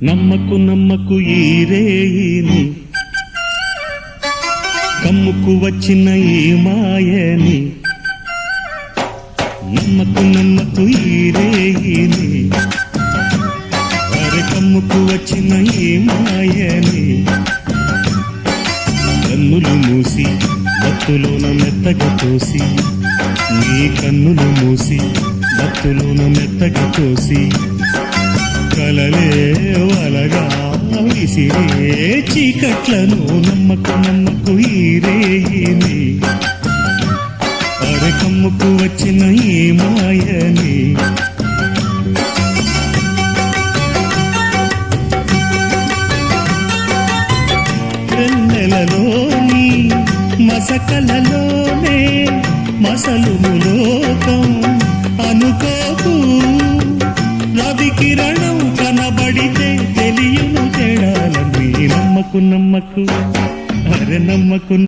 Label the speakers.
Speaker 1: నమ్మకు నమ్మకు ఈ రేయిని, కమ్ముకు వచ్చిన ఈ మాయని. నమ్మకు నమ్మకు ఈ రేయిని, అరే కమ్ముకు వచ్చిన ఈ మాయని. కన్నులు మూసి మత్తులోన మెత్తగా తోసి, నీ కన్నులు మూసి మత్తులోన మెత్తగా తోసి, కలలే వలగా విసిరే చీకట్లను. నమ్మకు నమ్మకు ఈ రేయిని, అరే కమ్ముకు వచ్చిన ఈ మాయని. వెన్నెలలోని మసకలలోనే మసలును లోకం అనుకోకు. రవి కిరణం కనబడితే తెలియను తేడాలని. నమ్మకు నమ్మకు, అరే నమ్మకు.